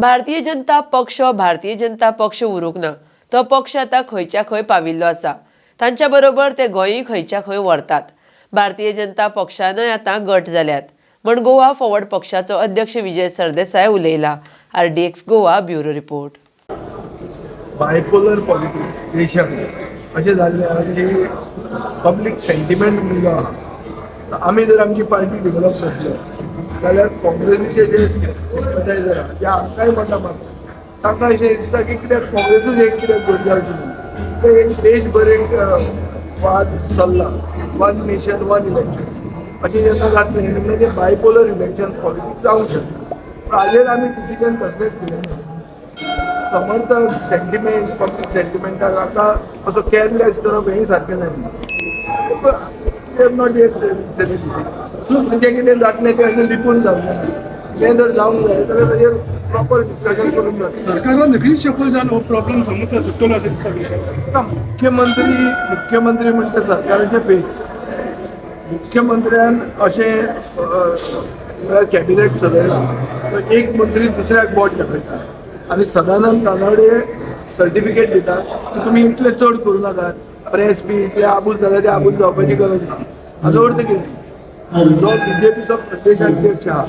भारतीय जनता पक्ष हो भारतीय जनता पक्ष उरूंक ना। तो पक्ष आतां खंयच्या खंय पाविल्लो आसा। तांच्या बरोबर ते गोंय खंयच्या खंय व्हरतात। भारतीय जनता पक्षानय आतां गट जाल्यात म्हण गोवा फॉरवर्ड पक्षाचो अध्यक्ष विजय सरदेसाय उलयला। RDX Goa bureau report. Bipolar politics देशांत अशें जाल्लें आहा की पब्लीक सेंटिमेंट म्हणून आहा। आमी जर आमची पार्टी डेव्हलप करतले जाल्यार काँग्रेसीचे जे सिंपथायझर आहा जे आमकांय मतां मारतात तांकां अशें दिसता की कित्याक काँग्रेसूच एक कित्याक घट जावची न्हू। ते एक देशभर एक वाद चल्ला, वन नेशन वन इलेक्शन अशें जेन्ना जातलें तेन्ना तें बायपोलर इलेक्शन पॉलिटिक्स जावंक शकता। हाजेर आमी डिसिजन कसलेंच घेवंक ना। समर्थक सेंटिमेंट पब्लीक सेंटिमेंटाक आतां असो केअरलेस करप हें सारकें जायना। नॉट येट सो म्हणजे कितें जातलें तें अशें लिपून जावंक ना। तें जर जावंक जाय जाल्यार ताजेर प्रॉपर डिस्कशन करून जाता। सरकारान रिशफल जावन हो प्रॉब्लेम समस्या सुट्टलो अशें दिसता तुमकां? मुख्यमंत्री म्हणटा सरकाराचे फेस। मुख्यमंत्र्यान अशें कॅबिनेट चलयला एक मंत्री दुसऱ्याक बोट दाखयता आनी सदानंद तानावडे सर्टिफिकेट दिता की तुमी इतले चड करूं नाकात, प्रेस बी इतले आबूज जाल्यार ते आबूज जावपाची गरज ना। हाजो अर्थ कितें? जो BJPचो प्रदेशाध्यक्ष आहा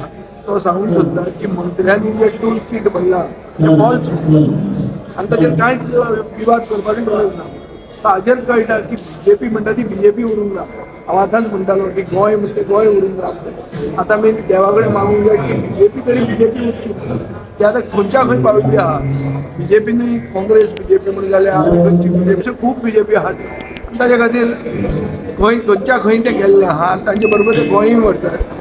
तो सांगूंक सोदता की मंत्र्यांनी जे टूल किट भरला तें फॉल्स आनी ताचेर कांयच विवाद करपाची गरज ना। हाजेर कळटा की BJP म्हणटा ती BJP उरूंक ना। हांव आतांच म्हणटालो की गोंय म्हणटा गोंय उरूंक ना। आतां आमी देवा कडेन मागूंक जाय की BJP तरी BJP उरची। ती आतां खंयच्या खंय पाविल्ली आहा। BJPनूय काँग्रेस BJP म्हणून जाल्यार आनी खंयची BJP खूब BJP आहा ताच्या खातीर खंयच्या खंय ते गेल्ले आहा तांचे बरोबर ते गोंयूय व्हरतात।